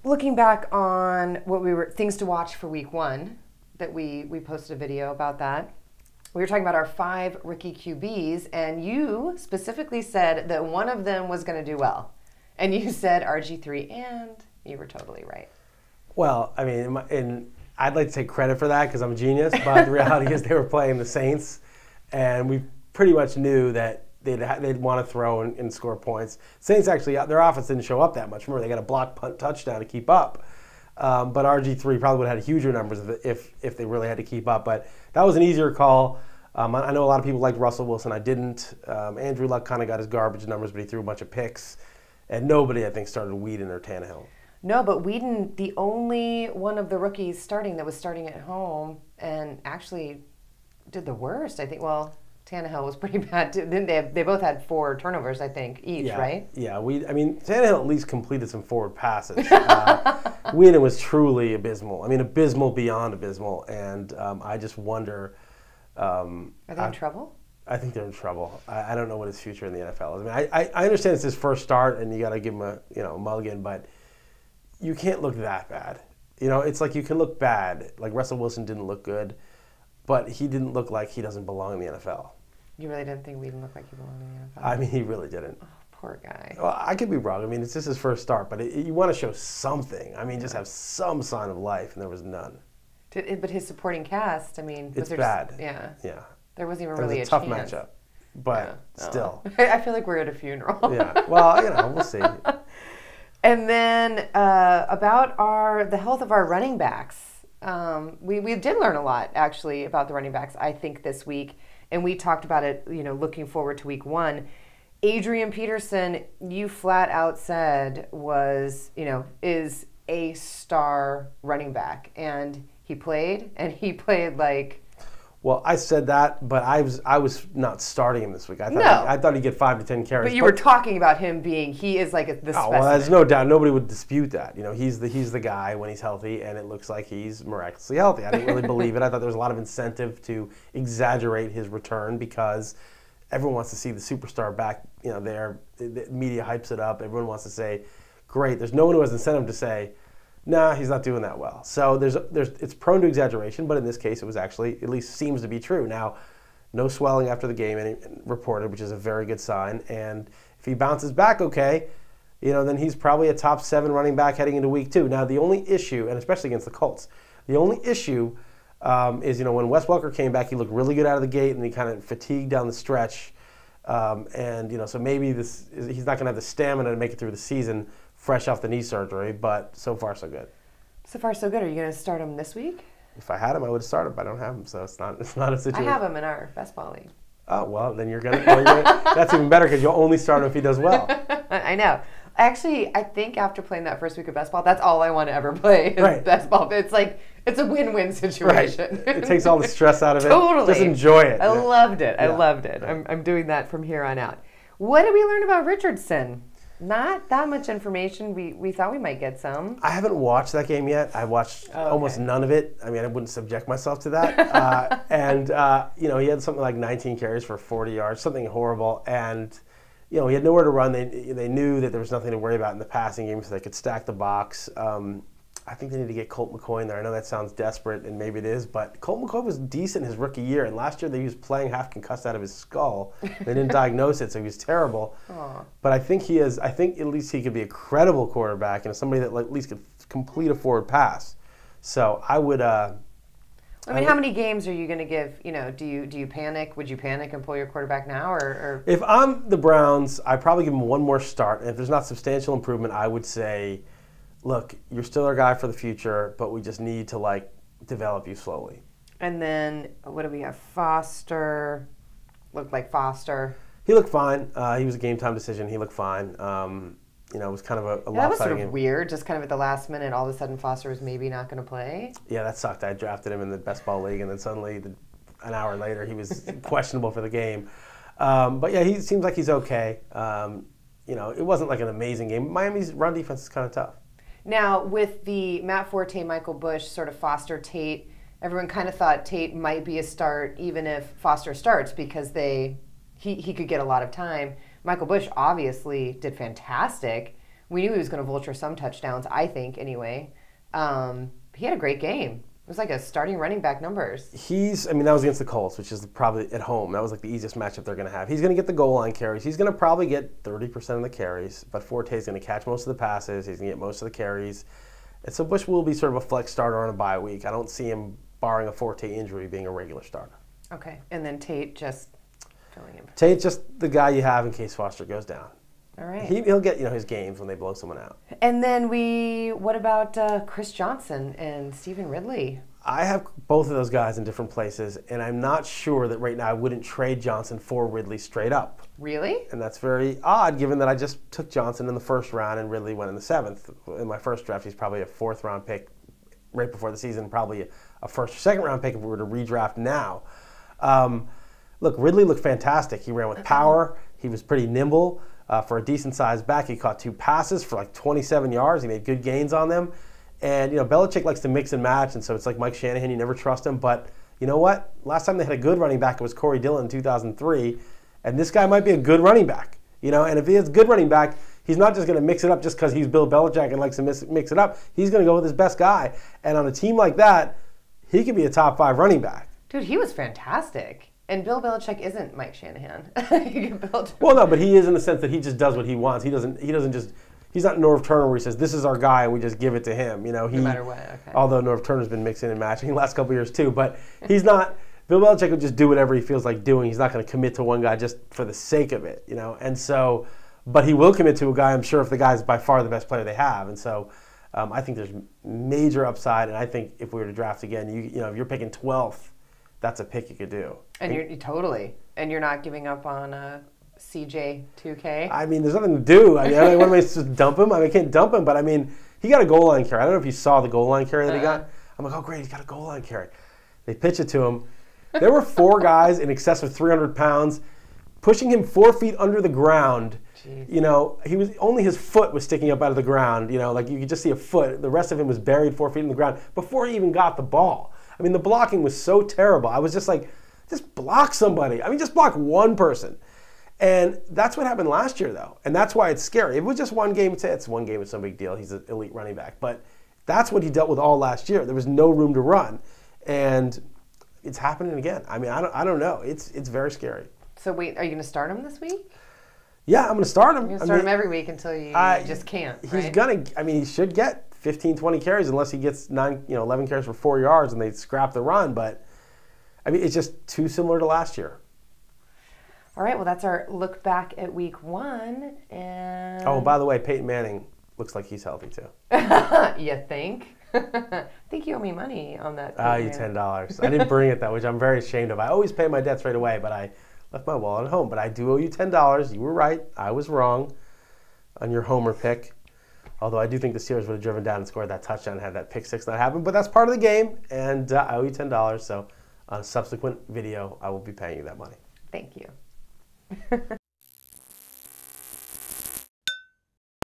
looking back on what things to watch for week 1, that we posted a video about that. We were talking about our 5 rookie QBs, and you specifically said that one of them was going to do well. And you said RG3, and you were totally right. Well, I mean, I'd like to take credit for that because I'm a genius, but the reality is they were playing the Saints, and we pretty much knew that they'd want to throw and score points. Saints actually, their offense didn't show up that much. Remember, they got a block punt touchdown to keep up. But RG3 probably would have had huger numbers if they really had to keep up. But that was an easier call. I know a lot of people liked Russell Wilson. I didn't. Andrew Luck kind of got his garbage numbers, but he threw a bunch of picks. And nobody, I think, started Whedon or Tannehill. No, but Whedon, the only one of the rookies starting that was starting at home and actually did the worst, I think. Well, Tannehill was pretty bad too. Didn't they? They both had 4 turnovers, I think, each, right? Yeah, Tannehill at least completed some forward passes. Whedon was truly abysmal. I mean, abysmal beyond abysmal. And I just wonder. Are they in trouble? I think they're in trouble. I don't know what his future in the NFL is. I mean, I understand it's his first start, and you got to give him a mulligan, but you can't look that bad. It's like you can look bad. Like Russell Wilson didn't look good, but he didn't look like he doesn't belong in the NFL. You really didn't think Whedon looked like he belonged in the NFL? I mean, he really didn't. Oh, poor guy. Well, I could be wrong. I mean, it's just his first start, but you want to show something. I mean, just have some sign of life, and there was none. But his supporting cast, I mean, it's bad. Yeah. There wasn't even really a tough chance. matchup, but still. I feel like we're at a funeral. Yeah. Well, we'll see. And then about the health of our running backs, we did learn a lot actually about the running backs. I think this week, and we talked about it. Looking forward to week 1. Adrian Peterson, you flat out said is a star running back, and he played like. Well, I said that, but I was not starting him this week. I thought he'd get 5 to 10 carries. But you were talking about him being he is like the specimen. Well, there's no doubt. Nobody would dispute that. He's the guy when he's healthy, and it looks like he's miraculously healthy. I didn't really believe it. I thought there was a lot of incentive to exaggerate his return because everyone wants to see the superstar back. The media hypes it up. Everyone wants to say, "Great." There's no one who has incentive to say, "Nah, he's not doing that well." So it's prone to exaggeration, but in this case, it was actually, at least seems to be true. Now, no swelling after the game reported, which is a very good sign. And if he bounces back okay, then he's probably a top 7 running back heading into week 2. Now, the only issue, and especially against the Colts, the only issue is, when Wes Welker came back, he looked really good out of the gate, and he kind of fatigued down the stretch. So maybe he's not going to have the stamina to make it through the season fresh off the knee surgery, but so far so good. So far so good. Are you going to start him this week? If I had him, I would have started, but I don't have him, so it's not a situation. I have him in our best ball league. Oh, well, then you're gonna that's even better because you'll only start him if he does well. I know. Actually, I think after playing that first week of best ball, that's all I want to ever play is best ball. It's like, it's a win-win situation. Right. It takes all the stress out of it. Totally. Just enjoy it. I loved it. Yeah. I loved it. Right. I'm doing that from here on out. What did we learn about Richardson? Not that much information. We thought we might get some. I haven't watched that game yet. I watched almost none of it. I mean, I wouldn't subject myself to that. He had something like 19 carries for 40 yards, something horrible. And, he had nowhere to run. They knew that there was nothing to worry about in the passing game, so they could stack the box. I think they need to get Colt McCoy in there. I know that sounds desperate, and maybe it is, but Colt McCoy was decent his rookie year, and last year he was playing half concussed out of his skull. They didn't diagnose it, so he was terrible. Aww. But I think at least he could be a credible quarterback and somebody that at least could complete a forward pass. So I would. How many games are you going to give? Do you panic? Would you panic and pull your quarterback now, or? If I'm the Browns, I'd probably give him one more start, and if there's not substantial improvement, I would say, look, you're still our guy for the future, but we just need to develop you slowly. And then what do we have? Foster looked like Foster. He looked fine. He was a game time decision. He looked fine. It was kind of a lopsided game. That was sort of weird. Just kind of at the last minute, all of a sudden Foster was maybe not going to play. Yeah, that sucked. I drafted him in the best ball league, and then suddenly an hour later he was questionable for the game. But yeah, he seems like he's okay. It wasn't like an amazing game. Miami's run defense is kind of tough. Now, with the Matt Forte, Michael Bush, sort of Foster, Tate, everyone kind of thought Tate might be a start even if Foster starts because he could get a lot of time. Michael Bush obviously did fantastic. We knew he was going to vulture some touchdowns, I think, anyway. He had a great game. It was like a starting running back numbers. That was against the Colts, which is probably at home. That was like the easiest matchup they're going to have. He's going to get the goal line carries. He's going to probably get 30% of the carries, but Forte's going to catch most of the passes. He's going to get most of the carries. And so Bush will be sort of a flex starter on a bye week. I don't see him, barring a Forte injury, being a regular starter. Okay, and then Tate just filling in. Tate's just the guy you have in case Foster goes down. All right. He'll get his games when they blow someone out. And then what about Chris Johnson and Stephen Ridley? I have both of those guys in different places, and I'm not sure that right now I wouldn't trade Johnson for Ridley straight up. Really? And that's very odd, given that I just took Johnson in the first round and Ridley went in the 7th. In my first draft, he's probably a 4th round pick right before the season, probably a 1st or 2nd round pick if we were to redraft now. Look, Ridley looked fantastic. He ran with power. He was pretty nimble. For a decent-sized back, he caught 2 passes for like 27 yards. He made good gains on them. And, Belichick likes to mix and match, and so it's like Mike Shanahan, you never trust him. But you know what? Last time they had a good running back, it was Corey Dillon in 2003, and this guy might be a good running back. And if he is a good running back, he's not just going to mix it up just because he's Bill Belichick and likes to mix it up. He's going to go with his best guy. And on a team like that, he could be a top 5 running back. Dude, he was fantastic. And Bill Belichick isn't Mike Shanahan. Well, no, but he is in the sense that he just does what he wants. He's not Norv Turner where he says, this is our guy and we just give it to him. No matter what, okay. Although Norv Turner's been mixing and matching the last couple of years too. But he's not, Bill Belichick would just do whatever he feels like doing. He's not going to commit to one guy just for the sake of it, And so, but he will commit to a guy, I'm sure, if the guy's by far the best player they have. And so I think there's major upside. And I think if we were to draft again, if you're picking 12th, that's a pick you could do. And you're not giving up on CJ 2K. There's nothing to do. What am I supposed to dump him? I can't dump him, but he got a goal line carry. I don't know if you saw the goal line carry that he got. I'm like, oh great, he's got a goal line carry. They pitch it to him. There were 4 guys in excess of 300 pounds pushing him 4 feet under the ground. Jeez. He was only his foot was sticking up out of the ground. Like you could just see a foot. The rest of him was buried 4 feet in the ground before he even got the ball. The blocking was so terrible. I was just like, just block somebody. Just block one person. And that's what happened last year, though. And that's why it's scary. If it was just one game, it's one game, it's no big deal. He's an elite running back. But that's what he dealt with all last year. There was no room to run. And it's happening again. I don't know. It's very scary. So wait, are you going to start him this week? Yeah, I'm going to start him. You're going to start him every week until you just can't, right? He's going to, he should get 15, 20 carries unless he gets 11 carries for 4 yards and they scrap the run. But, it's just too similar to last year. All right, well, that's our look back at week 1. And oh, by the way, Peyton Manning looks like he's healthy, too. You think? I think you owe me money on that. You $10. I didn't bring it, though, which I'm very ashamed of. I always pay my debts right away, but I left my wallet at home. But I do owe you $10. You were right. I was wrong on your homer pick. Although I do think the Steelers would have driven down and scored that touchdown had that pick 6 not happened. But that's part of the game, and I owe you $10. So on a subsequent video, I will be paying you that money. Thank you.